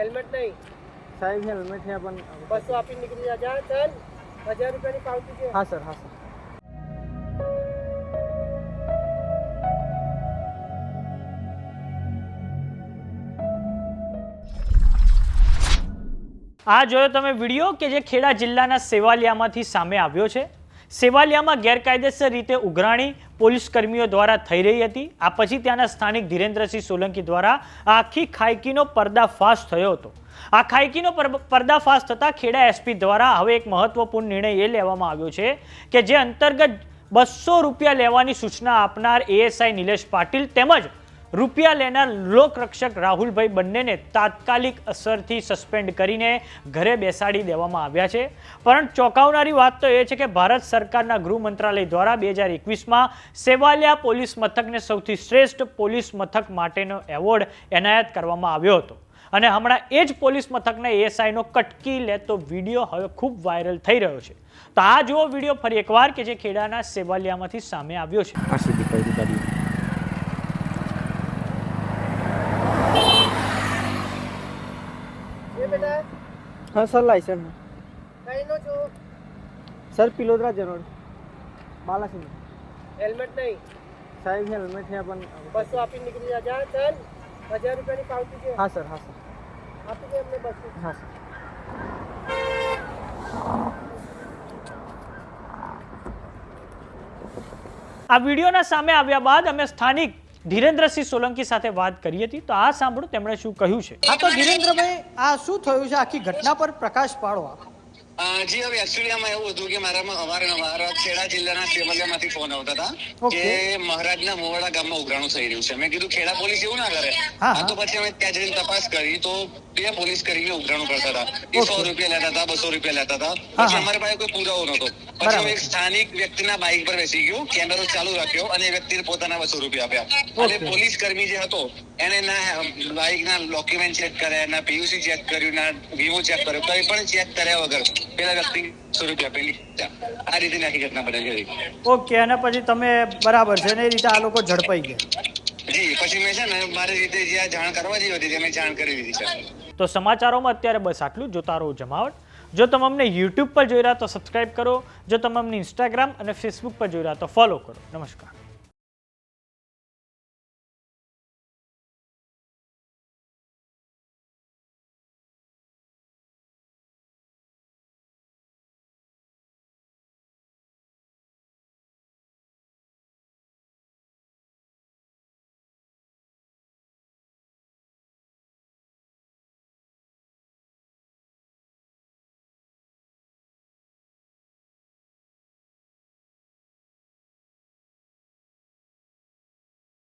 Helmet नहीं साहेब helmet है अपन 200 आपी निकली जा चल 1000 रुपया ની પાવતી છે हाँ सर આ જોયો તમે વિડીયો કે જે ખેડા જિલ્લાના સેવાલિયામાંથી સામે આવ્યો છે। સેવાલિયામાં ગેરકાયદેસર રીતે ઉઘરાણી પોલીસ કર્મીઓ દ્વારા થઈ રહી હતી। આ પછી ત્યાંના સ્થાનિક ધીરેન્દ્રસિંહ સોલંકી દ્વારા આખી ખાયકીનો પર્દાફાશ થયો હતો। આ ખાયકીનો પર્દાફાશ થતાં ખેડા એસપી દ્વારા હવે એક મહત્વપૂર્ણ નિર્ણય એ લેવામાં આવ્યો છે કે જે અંતર્ગત 200 રૂપિયા લેવાની સૂચના આપનાર એએસઆઈ નિલેશ પાટીલ તેમજ રૂપિયા લેનાર લોકરક્ષક રાહુલભાઈ બંનેને તાત્કાલિક અસરથી સસ્પેન્ડ કરીને ઘરે બેસાડી દેવામાં આવ્યા છે। પરંતુ ચોંકાવનારી વાત તો એ છે કે ભારત સરકારના ગૃહ મંત્રાલય દ્વારા 2021માં સેવાલિયા પોલીસ મથકને સૌથી શ્રેષ્ઠ પોલીસ મથક માટેનો એવોર્ડ એનાયત કરવામાં આવ્યો હતો અને હમણાં એ જ પોલીસ મથકના એએસઆઈનો કટકી લેતો વિડીયો હવે ખૂબ વાયરલ થઈ રહ્યો છે। તો આ જુઓ વિડીયો ફરી એકવાર કે જે ખેડાના સેવાલિયામાંથી સામે આવ્યો છે। बेटा हाँ सर लाइसेंस कहीं नो जो सर पिलोदरा जनोड बालासिंह हेलमेट नहीं साहेब हेल्मेट है अपन 200 आपी निकली जा चल 1000 रुपया ની પાવતી છે हाँ सर આપી દે અમને 200 हाँ सर આ વિડીયોના સામે આવ્યા બાદ અમે સ્થાનિક ધીરેન્દ્રસિંહ સોલંકી સાથે વાત કરી હતી। તો આ સાંભળો તેમણે શું કહ્યું છે। હા તો ધીરેન્દ્રભાઈ આ શું થયું છે આખી ઘટના પર પ્રકાશ પાડો આપ। જી હવે એકચ્યુઅલી આમાં એવું હતું કે અમારા ખેડા જિલ્લાના સેવાલિયામાંથી ફોન આવતા હતા કે મહારાજના મોવાડા ગામમાં ઉઘરાણું થઈ રહ્યું છે। મેં કીધું ખેડા પોલીસ એવું ના કરે। આ તો પછી અમે ત્યાં જઈને તપાસ કરી તો 2 પોલીસ કર્મીઓ ઉઘરાણું કરતા હતા। એ 100 રૂપિયા લેતા હતા 200 રૂપિયા લેતા હતા। પછી અમારી પાસે કોઈ પુરાવો નહોતો। પછી એક સ્થાનિક વ્યક્તિના બાઇક પર બેસી ગયો, કેમેરો ચાલુ રાખ્યો અને એ વ્યક્તિને પોતાના 200 રૂપિયા આપ્યા અને પોલીસ કર્મી જે હતો એને ના બાઇકના ડોક્યુમેન્ટ ચેક કર્યા, ના પીયુસી ચેક કર્યું, ના વીમો ચેક કર્યો, કંઈ પણ ચેક કર્યા વગર પેલા વ્યક્તિ 100 રૂપિયા પેલી આ રીતે આખી ઘટના બનેલી હતી। ઓકે અને પછી તમે બરાબર છે ને એ રીતે આ લોકો ઝડપાઈ ગયા। જી પછી મેં છે ને મારી રીતે જે જાણ કરવા જેવી હતી મેં જાણ કરી દીધી છે। તો સમાચારોમાં અત્યારે બસ આટલું। જોતા રહો જમાવટ। જો તમે અમને યુટ્યુબ પર જોઈ રહ્યા તો સબસ્ક્રાઇબ કરો। જો તમે અમને ઇન્સ્ટાગ્રામ અને ફેસબુક પર જોઈ રહ્યા તો ફોલો કરો। નમસ્કાર।